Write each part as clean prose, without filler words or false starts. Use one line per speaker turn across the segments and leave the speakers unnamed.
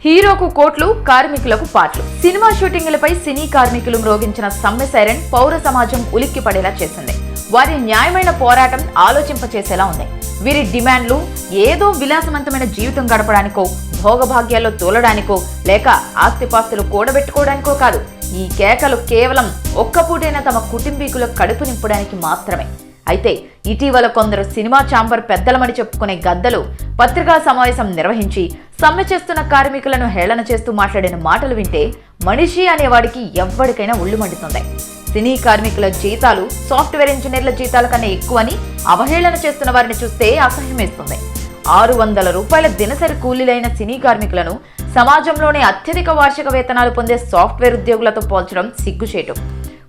హీరోకు కోట్లు, కార్మికులకు పాట్లు. సినిమా షూటింగులపై సినీ కార్మికులు మ్రోగించిన సమ్మె సైరన్ పౌర సమాజం ఉలిక్కి పడేలా చేసింది. వారి న్యాయమైన పోరాటం ఆలోచింపచేసేలా ఉంది. వీరి డిమాండ్లు ఏదో విలాసవంతమైన జీవితం గడపడానికో, భోగభాగ్యాల్లో తోలడానికో, లేక ఆస్తిపాస్తులు కూడబెట్టుకోవడానికో కాదు. ఈ కేకలు కేవలం ఒక్కపూటైనా తమ కుటుంబీకుల కడుపు నింపడానికి మాత్రమే. అయితే ఇటీవల కొందరు సినిమా ఛాంబర్ పెద్దలమని చెప్పుకునే గద్దలు పత్రికా సమావేశం నిర్వహించి సమ్మె చేస్తున్న కార్మికులను హేళన చేస్తూ మాట్లాడిన మాటలు వింటే మనిషి అనేవాడికి ఎవ్వడికైనా ఒళ్ళు మండుతుంది. సినీ కార్మికుల జీతాలు సాఫ్ట్వేర్ ఇంజనీర్ల జీతాల కన్నా ఎక్కువని అవహేళన చేస్తున్న వారిని చూస్తే అసహ్యమేస్తుంది. 600 రూపాయల దినసరి కూలీలైన సినీ కార్మికులను సమాజంలోనే అత్యధిక వార్షిక వేతనాలు పొందే సాఫ్ట్వేర్ ఉద్యోగులతో పోల్చడం సిగ్గుచేటు.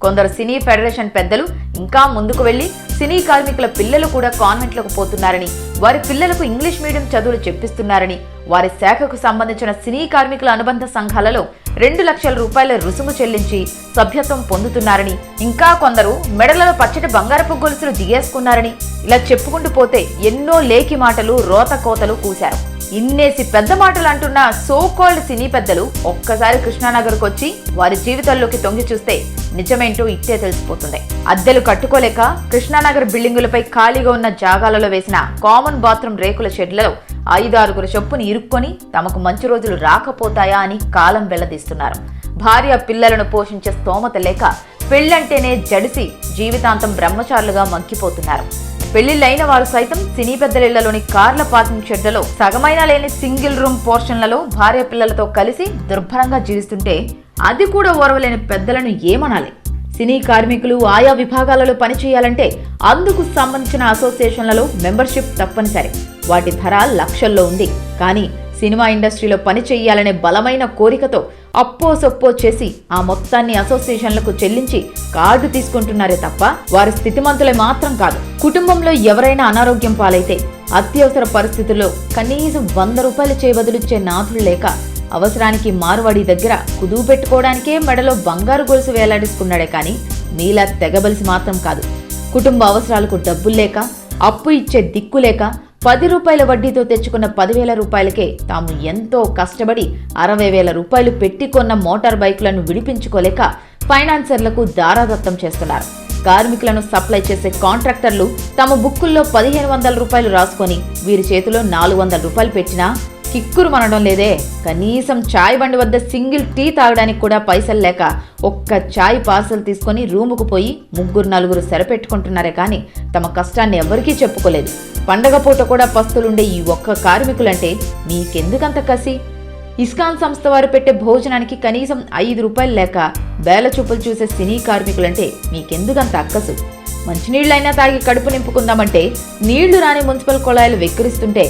కొందరు సినీ ఫెడరేషన్ పెద్దలు ఇంకా ముందుకు వెళ్లి సినీ కార్మికుల పిల్లలు కూడా కాన్వెంట్లకు పోతున్నారని, వారి పిల్లలకు ఇంగ్లీష్ మీడియం చదువులు చెప్పిస్తున్నారని, వారి శాఖకు సంబంధించిన సినీ కార్మికుల అనుబంధ సంఘాలలో 2 లక్షల రూపాయల రుసుము చెల్లించి సభ్యత్వం పొందుతున్నారని, ఇంకా కొందరు మెడలలో పచ్చటి బంగారపు గొలుసులు దిగేసుకున్నారని, ఇలా చెప్పుకుంటూ పోతే ఎన్నో లేకి మాటలు, రోత కోతలు కూశారు. ఇన్నేసి పెద్ద మాటలు అంటున్న సోకాల్డ్ సినీ పెద్దలు ఒక్కసారి కృష్ణానగర్కు వచ్చి వారి జీవితాల్లోకి తొంగి చూస్తే నిజమేంటో ఇట్టే తెలిసిపోతుంది. అద్దెలు కట్టుకోలేక కృష్ణానగర్ బిల్డింగులపై ఖాళీగా ఉన్న జాగాలలో వేసిన కామన్ బాత్రూమ్ రేకుల షెడ్లలో 5-6 చొప్పుని ఇరుక్కొని తమకు మంచి రోజులు రాకపోతాయా అని కాలం వెళ్లదీస్తున్నారు. భార్య పిల్లలను పోషించే స్తోమత లేక పెళ్లంటేనే జడిసి జీవితాంతం బ్రహ్మచారులుగా మగ్గిపోతున్నారు. పెళ్లిళ్లైన వారు సైతం సినీ పెద్దలిళ్లలోని కార్ల పార్కింగ్ షెడ్లలో సగమైనా లేని సింగిల్ రూమ్ పోర్షన్లలో భార్య పిల్లలతో కలిసి దుర్భరంగా జీవిస్తుంటే అది కూడా ఓర్వలేని పెద్దలను ఏమనాలి? సినీ కార్మికులు ఆయా విభాగాలలో పనిచేయాలంటే అందుకు సంబంధించిన అసోసియేషన్లలో మెంబర్షిప్ తప్పనిసరి. వాటి ధర లక్షల్లో ఉంది. కానీ సినిమా ఇండస్ట్రీలో పని చేయాలనే బలమైన కోరికతో అప్పో సొప్పో చేసి ఆ మొత్తాన్ని అసోసియేషన్లకు చెల్లించి కార్డు తీసుకుంటున్నారే తప్ప వారి స్థితిమంతులే మాత్రం కాదు. కుటుంబంలో ఎవరైనా అనారోగ్యం పాలైతే అత్యవసర పరిస్థితుల్లో కనీసం 100 రూపాయలు చేయబదులిచ్చే నాథులు లేక అవసరానికి మార్వాడి దగ్గర కుదువు పెట్టుకోవడానికే మెడలో బంగారు గొలుసు వేలాడేసుకున్నాడే కానీ మీలా తెగబలిసి మాత్రం కాదు. కుటుంబ అవసరాలకు డబ్బులు లేక, అప్పు ఇచ్చే దిక్కు లేక 10 రూపాయల వడ్డీతో తెచ్చుకున్న 10,000 రూపాయలకే తాము ఎంతో కష్టపడి 60,000 రూపాయలు పెట్టి కొన్న మోటార్ బైకులను విడిపించుకోలేక ఫైనాన్సర్లకు దారాదత్తం చేస్తున్నారు. కార్మికులను సప్లై చేసే కాంట్రాక్టర్లు తమ బుక్కుల్లో 1,500 రూపాయలు రాసుకొని వీరి చేతిలో 400 రూపాయలు పెట్టినా కిక్కురు మనడం లేదే. కనీసం చాయ్ బండి వద్ద సింగిల్ టీ తాగడానికి కూడా పైసలు లేక ఒక్క చాయ్ పార్సల్ తీసుకొని రూముకు పోయి 3-4 సరిపెట్టుకుంటున్నారే కానీ తమ కష్టాన్ని ఎవరికీ చెప్పుకోలేదు. పండగ పూట కూడా పస్తులుండే ఈ ఒక్క కార్మికులంటే మీకెందుకంత కసి? ఇస్కాన్ సంస్థ వారు పెట్టే భోజనానికి కనీసం 5 రూపాయలు లేక బేల చూపులు చూసే సినీ కార్మికులంటే మీకెందుకంత అక్కసు? మంచినీళ్లైనా తాగి కడుపు నింపుకుందామంటే నీళ్లు రాని మున్సిపల్ కుళాయిలు వెక్కిరిస్తుంటే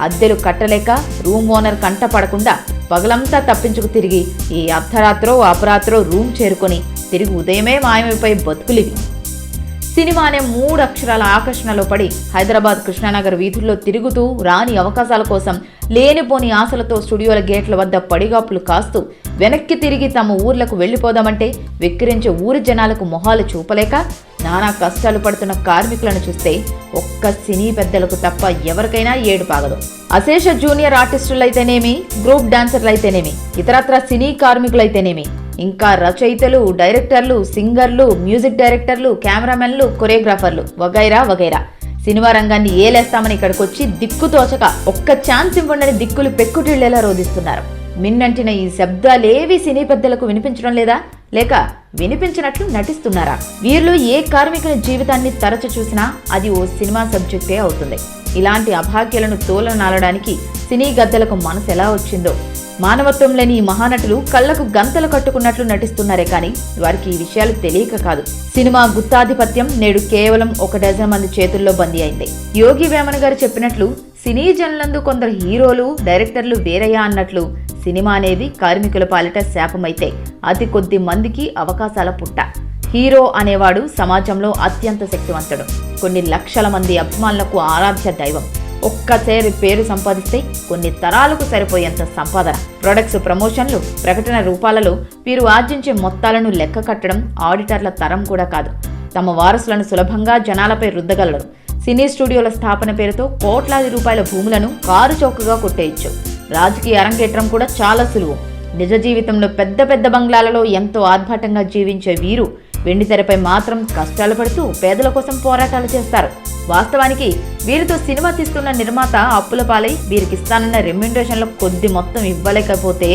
అద్దెలు కట్టలేక రూమ్ ఓనర్ కంట పడకుండా పగలంతా తప్పించుకు తిరిగి ఈ అర్ధరాత్రో అపరాత్రో రూమ్ చేరుకొని తిరిగి ఉదయమే మాయమైపోయి బతుకులివి. సినిమా అనే 3 అక్షరాల ఆకర్షణలో పడి హైదరాబాద్ కృష్ణానగర్ వీధుల్లో తిరుగుతూ రాని అవకాశాల కోసం లేనిపోని ఆశలతో స్టూడియోల గేట్ల వద్ద పడిగాపులు కాస్తూ వెనక్కి తిరిగి తమ ఊర్లకు వెళ్లిపోదామంటే వెక్కిరించే ఊరి జనాలకు మొహాలు చూపలేక నానా కష్టాలు పడుతున్న కార్మికులను చూస్తే ఒక్క సినీ పెద్దలకు తప్ప ఎవరికైనా ఏడుపాగదు. అశేష జూనియర్ ఆర్టిస్టులైతేనేమి, గ్రూప్ డాన్సర్లైతేనేమి, ఇతరత్ర సినీ కార్మికులైతేనేమి, ఇంకా రచయితలు, డైరెక్టర్లు, సింగర్లు, మ్యూజిక్ డైరెక్టర్లు, కెమెరామెన్లు, కొరియోగ్రాఫర్లు వగైరా వగైరా సినిమా రంగాన్ని ఏలేస్తామని ఇక్కడికొచ్చి దిక్కుతోచక ఒక్క ఛాన్స్ ఇవ్వండి దిక్కులు పెక్కుటిళ్లేలా రోధిస్తున్నారు. మిన్నంటిన ఈ శబ్దాలేవి సినీ పెద్దలకు వినిపించడం లేదా? లేక వినిపించినట్లు నటిస్తున్నారా? వీరిలో ఏ కార్మికుని జీవితాన్ని తరచు చూసినా అది ఓ సినిమా సబ్జెక్టే అవుతుంది. ఇలాంటి అభాగ్యాలను తోలనాలడానికి సినీ గద్దలకు మనసు ఎలా వచ్చిందో. మానవత్వం లేని ఈ మహానటులు కళ్లకు గంతలు కట్టుకున్నట్లు నటిస్తున్నారే కానీ వారికి ఈ విషయాలు తెలియక కాదు. సినిమా గుత్తాధిపత్యం నేడు కేవలం 1 డజన్ మంది చేతుల్లో బందీ అయింది. యోగి వేమన గారు చెప్పినట్లు సినీ జనులందు కొందరు హీరోలు, డైరెక్టర్లు వేరయ్యా అన్నట్లు సినిమా అనేది కార్మికుల పాలిట శాపమైతే అతి కొద్ది మందికి అవకాశాల పుట్ట. హీరో అనేవాడు సమాజంలో అత్యంత శక్తివంతుడు. కొన్ని లక్షల మంది అభిమానులకు ఆరాధ్య దైవం. ఒక్కసారి పేరు సంపాదిస్తే కొన్ని తరాలకు సరిపోయేంత సంపాదన. ప్రొడక్ట్స్, ప్రమోషన్లు, ప్రకటన రూపాలలో వీరు ఆర్జించే మొత్తాలను లెక్క కట్టడం ఆడిటర్ల తరం కూడా కాదు. తమ వారసులను సులభంగా జనాలపై రుద్దగలరు. సినీ స్టూడియోల స్థాపన పేరుతో కోట్లాది రూపాయల భూములను కారు చౌకగా కొట్టేయచ్చు. రాజకీయ అరంగేట్రం కూడా చాలా సులువు. నిజ జీవితంలో పెద్ద పెద్ద బంగ్లాలలో ఎంతో ఆర్భాటంగా జీవించే వీరు వెండితెరపై మాత్రం కష్టాలు పడుతూ పేదల కోసం పోరాటాలు చేస్తారు. వాస్తవానికి వీరితో సినిమా తీస్తున్న నిర్మాత అప్పుల పాలై వీరికిస్తానన్న రెమ్యునరేషన్లో కొద్ది మొత్తం ఇవ్వలేకపోతే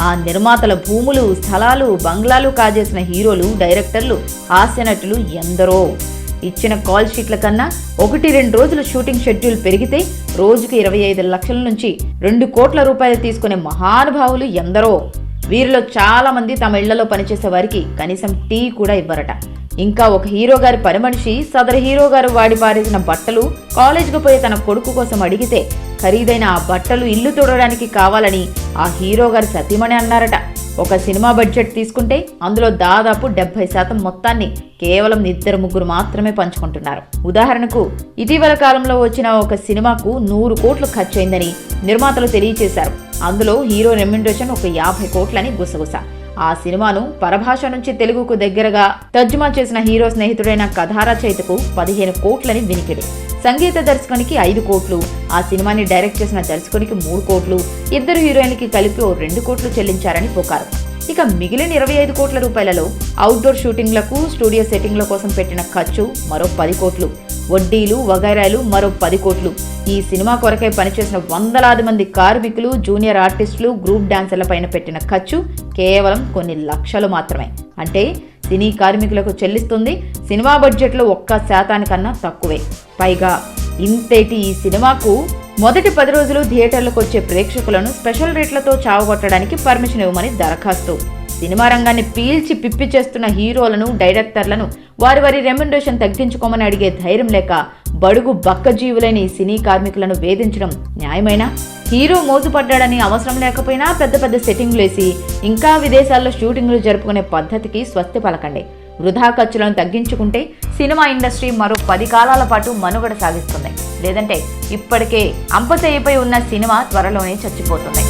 ఆ నిర్మాతల భూములు, స్థలాలు, బంగ్లాలు కాజేసిన హీరోలు, డైరెక్టర్లు, హాస్యనటులు ఎందరో. ఇచ్చిన కాల్ షీట్ల కన్నా 1-2 రోజులు షూటింగ్ షెడ్యూల్ పెరిగితే రోజుకు 25 లక్షల నుంచి 2 కోట్ల రూపాయలు తీసుకునే మహానుభావులు ఎందరో. వీరిలో చాలా మంది తమ ఇళ్లలో పనిచేసే వారికి కనీసం టీ కూడా ఇవ్వరట. ఇంకా ఒక హీరో గారి పని మనిషి సదరు హీరో గారు వాడి పారేసిన బట్టలు కాలేజీకి పోయి తన కొడుకు కోసం అడిగితే ఖరీదైన ఆ బట్టలు ఇల్లు తుడవడానికి కావాలని ఆ హీరో గారి సతీమణి అన్నారట. ఒక సినిమా బడ్జెట్ తీసుకుంటే అందులో దాదాపు 70% మొత్తాన్ని కేవలం 2-3 మాత్రమే పంచుకుంటున్నారు. ఉదాహరణకు ఇటీవల కాలంలో వచ్చిన ఒక సినిమాకు 100 కోట్లు ఖర్చయిందని నిర్మాతలు తెలియజేశారు. అందులో హీరో రెమ్యునరేషన్ ఒక 50 కోట్లని గుసగుస. ఆ సినిమాను పరభాష నుంచి తెలుగుకు దగ్గరగా తర్జుమా చేసిన హీరో స్నేహితుడైన కథారా చైతకు 15 కోట్లని వినికిడి. సంగీత దర్శకునికి 5 కోట్లు, ఆ సినిమాని డైరెక్ట్ చేసిన దర్శకునికి 3 కోట్లు, ఇద్దరు హీరోయిన్లకి కలిపి 2 కోట్లు చెల్లించారని పుకారు. ఇక మిగిలిన 25 కోట్ల రూపాయలలో అవుట్డోర్ షూటింగ్లకు, స్టూడియో సెట్టింగ్ల కోసం పెట్టిన ఖర్చు మరో 10 కోట్లు, వడ్డీలు వగైరాలు మరో 10 కోట్లు. ఈ సినిమా కొరకై పనిచేసిన వందలాది మంది కార్మికులు, జూనియర్ ఆర్టిస్టులు, గ్రూప్ డాన్సర్ల పైన పెట్టిన ఖర్చు కేవలం కొన్ని లక్షలు మాత్రమే. అంటే సినీ కార్మికులకు చెల్లిస్తుంది సినిమా బడ్జెట్లో 1% తక్కువే. పైగా ఇంతేటి ఈ సినిమాకు మొదటి 10 రోజులు థియేటర్లకు వచ్చే ప్రేక్షకులను స్పెషల్ రేట్లతో చావగొట్టడానికి పర్మిషన్ ఇవ్వమని దరఖాస్తు. సినిమా రంగాన్ని పీల్చి పిప్పి చేస్తున్న హీరోలను, డైరెక్టర్లను వారి రెమ్యునరేషన్ తగ్గించుకోమని అడిగే ధైర్యం లేక బడుగు బక్కజీవులైన ఈ సినీ కార్మికులను వేధించడం న్యాయమైనా? హీరో మోజుపడ్డాడని అవసరం లేకపోయినా పెద్ద పెద్ద సెట్టింగ్లేసి ఇంకా విదేశాల్లో షూటింగ్లు జరుపుకునే పద్ధతికి స్వస్తి పలకండి. వృధా ఖర్చులను తగ్గించుకుంటే సినిమా ఇండస్ట్రీ మరో 10 కాలాల పాటు మనుగడ సాగిస్తుంది. లేదంటే ఇప్పటికే అంపతయ్యపై ఉన్న సినిమా త్వరలోనే చచ్చిపోతుంది.